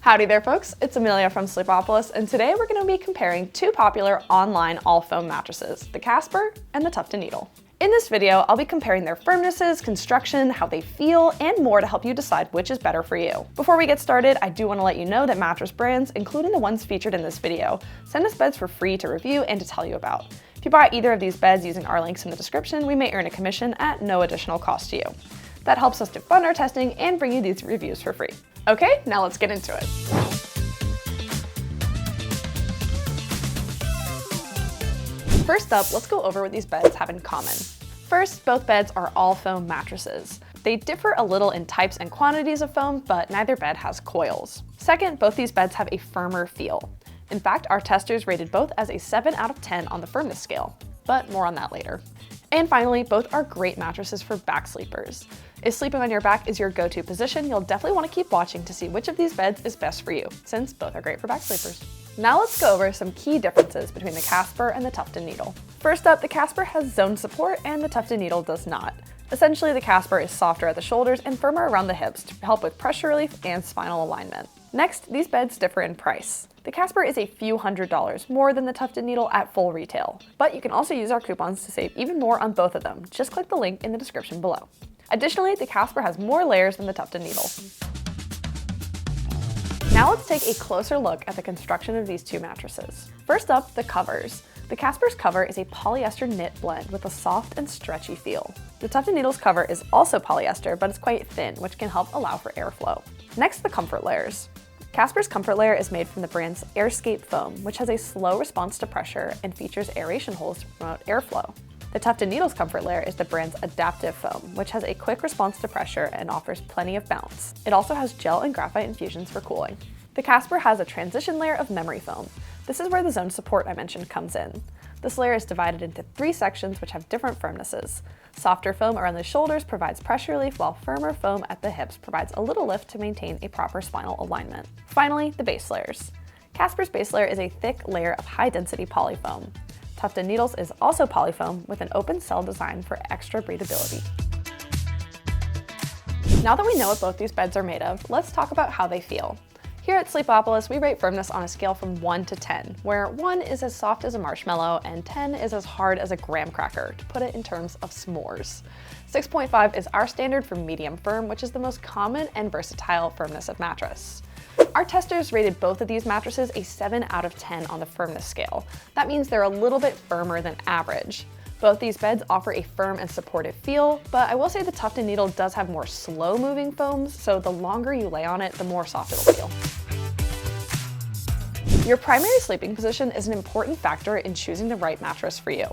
Howdy there folks, it's Amelia from Sleepopolis, and today we're going to be comparing two popular online all-foam mattresses, the Casper and the Tuft Needle. In this video, I'll be comparing their firmnesses, construction, how they feel, and more to help you decide which is better for you. Before we get started, I do want to let you know that mattress brands, including the ones featured in this video, send us beds for free to review and to tell you about. If you buy either of these beds using our links in the description, we may earn a commission at no additional cost to you. That helps us to fund our testing and bring you these reviews for free. Okay, now let's get into it. First up, let's go over what these beds have in common. First, both beds are all foam mattresses. They differ a little in types and quantities of foam, but neither bed has coils. Second, both these beds have a firmer feel. In fact, our testers rated both as a 7 out of 10 on the firmness scale, but more on that later. And finally, both are great mattresses for back sleepers. If sleeping on your back is your go-to position, you'll definitely want to keep watching to see which of these beds is best for you, since both are great for back sleepers. Now let's go over some key differences between the Casper and the Tuft Needle. First up, the Casper has zone support and the Tuft Needle does not. Essentially, the Casper is softer at the shoulders and firmer around the hips to help with pressure relief and spinal alignment. Next, these beds differ in price. The Casper is a few $100s more than the Tuft Needle at full retail, but you can also use our coupons to save even more on both of them. Just click the link in the description below. Additionally, the Casper has more layers than the Tuft Needle. Now let's take a closer look at the construction of these two mattresses. First up, the covers. The Casper's cover is a polyester knit blend with a soft and stretchy feel. The Tuft Needle's cover is also polyester, but it's quite thin, which can help allow for airflow. Next, the comfort layers. Casper's comfort layer is made from the brand's AirScape foam, which has a slow response to pressure and features aeration holes to promote airflow. The Tuft Needle's comfort layer is the brand's adaptive foam, which has a quick response to pressure and offers plenty of bounce. It also has gel and graphite infusions for cooling. The Casper has a transition layer of memory foam. This is where the zone support I mentioned comes in. This layer is divided into 3 sections which have different firmnesses. Softer foam around the shoulders provides pressure relief, while firmer foam at the hips provides a little lift to maintain a proper spinal alignment. Finally, the base layers. Casper's base layer is a thick layer of high-density polyfoam. Tuft Needle's is also polyfoam with an open cell design for extra breathability. Now that we know what both these beds are made of, let's talk about how they feel. Here at Sleepopolis, we rate firmness on a scale from 1 to 10, where 1 is as soft as a marshmallow and 10 is as hard as a graham cracker, to put it in terms of s'mores. 6.5 is our standard for medium firm, which is the most common and versatile firmness of mattress. Our testers rated both of these mattresses a 7 out of 10 on the firmness scale. That means they're a little bit firmer than average. Both these beds offer a firm and supportive feel, but I will say the Tuft Needle does have more slow-moving foams, so the longer you lay on it, the more soft it'll feel. Your primary sleeping position is an important factor in choosing the right mattress for you.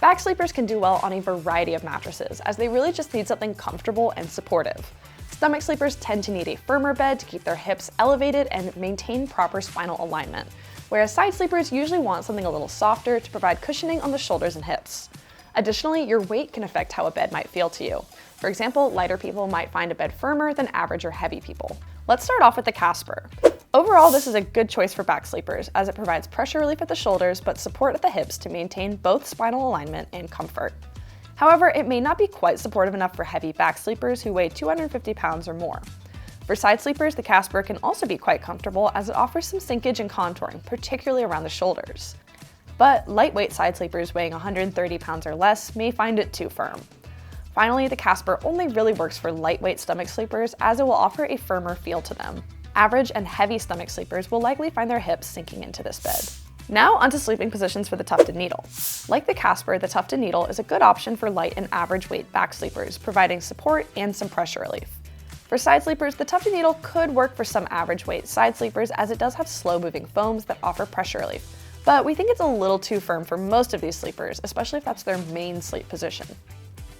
Back sleepers can do well on a variety of mattresses, as they really just need something comfortable and supportive. Stomach sleepers tend to need a firmer bed to keep their hips elevated and maintain proper spinal alignment, whereas side sleepers usually want something a little softer to provide cushioning on the shoulders and hips. Additionally, your weight can affect how a bed might feel to you. For example, lighter people might find a bed firmer than average or heavy people. Let's start off with the Casper. Overall, this is a good choice for back sleepers, as it provides pressure relief at the shoulders but support at the hips to maintain both spinal alignment and comfort. However, it may not be quite supportive enough for heavy back sleepers who weigh 250 pounds or more. For side sleepers, the Casper can also be quite comfortable, as it offers some sinkage and contouring, particularly around the shoulders. But lightweight side sleepers weighing 130 pounds or less may find it too firm. Finally, the Casper only really works for lightweight stomach sleepers, as it will offer a firmer feel to them. Average and heavy stomach sleepers will likely find their hips sinking into this bed. Now onto sleeping positions for the Tuft Needle. Like the Casper, the Tuft Needle is a good option for light and average weight back sleepers, providing support and some pressure relief. For side sleepers, the Tuft Needle could work for some average weight side sleepers, as it does have slow-moving foams that offer pressure relief. But we think it's a little too firm for most of these sleepers, especially if that's their main sleep position.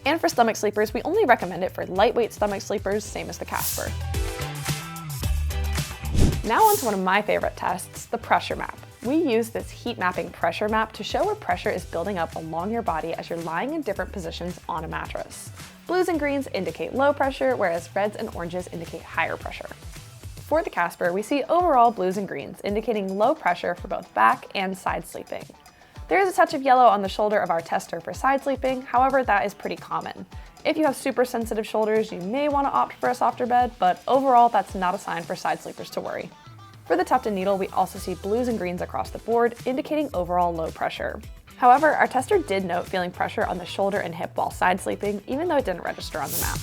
And for stomach sleepers, we only recommend it for lightweight stomach sleepers, same as the Casper. Now onto one of my favorite tests, the pressure map. We use this heat mapping pressure map to show where pressure is building up along your body as you're lying in different positions on a mattress. Blues and greens indicate low pressure, whereas reds and oranges indicate higher pressure. For the Casper, we see overall blues and greens, indicating low pressure for both back and side sleeping. There is a touch of yellow on the shoulder of our tester for side sleeping, however, that is pretty common. If you have super sensitive shoulders, you may want to opt for a softer bed, but overall, that's not a sign for side sleepers to worry. For the Tuft Needle, we also see blues and greens across the board, indicating overall low pressure. However, our tester did note feeling pressure on the shoulder and hip while side sleeping, even though it didn't register on the map.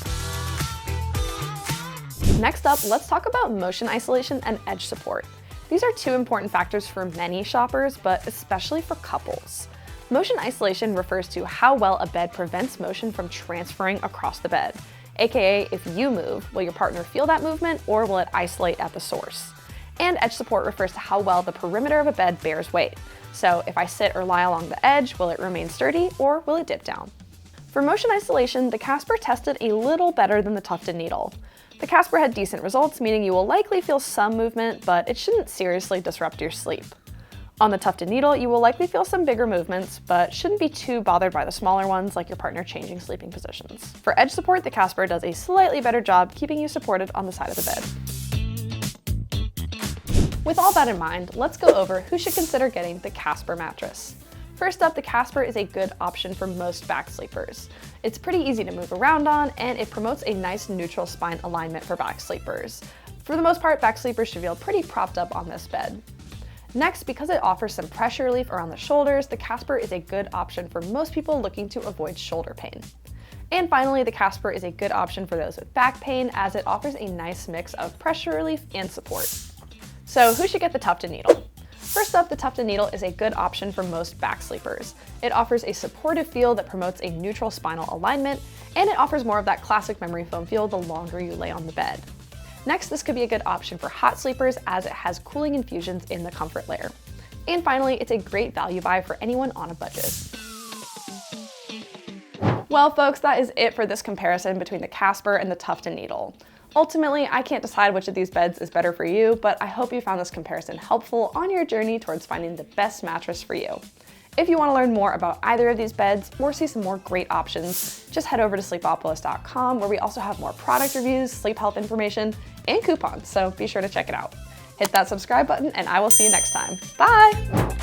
Next up, let's talk about motion isolation and edge support. These are two important factors for many shoppers, but especially for couples. Motion isolation refers to how well a bed prevents motion from transferring across the bed, aka if you move, will your partner feel that movement or will it isolate at the source? And edge support refers to how well the perimeter of a bed bears weight. So if I sit or lie along the edge, will it remain sturdy or will it dip down? For motion isolation, the Casper tested a little better than the Tuft Needle. The Casper had decent results, meaning you will likely feel some movement, but it shouldn't seriously disrupt your sleep. On the Tuft Needle, you will likely feel some bigger movements, but shouldn't be too bothered by the smaller ones like your partner changing sleeping positions. For edge support, the Casper does a slightly better job keeping you supported on the side of the bed. With all that in mind, let's go over who should consider getting the Casper mattress. First up, the Casper is a good option for most back sleepers. It's pretty easy to move around on, and it promotes a nice neutral spine alignment for back sleepers. For the most part, back sleepers should feel pretty propped up on this bed. Next, because it offers some pressure relief around the shoulders, the Casper is a good option for most people looking to avoid shoulder pain. And finally, the Casper is a good option for those with back pain as it offers a nice mix of pressure relief and support. So who should get the Tuft Needle? First up, the Tuft Needle is a good option for most back sleepers. It offers a supportive feel that promotes a neutral spinal alignment, and it offers more of that classic memory foam feel the longer you lay on the bed. Next, this could be a good option for hot sleepers as it has cooling infusions in the comfort layer. And finally, it's a great value buy for anyone on a budget. Well, folks, that is it for this comparison between the Casper and the Tuft Needle. Ultimately, I can't decide which of these beds is better for you, but I hope you found this comparison helpful on your journey towards finding the best mattress for you. If you want to learn more about either of these beds or see some more great options, just head over to Sleepopolis.com where we also have more product reviews, sleep health information, and coupons, so be sure to check it out. Hit that subscribe button and I will see you next time. Bye!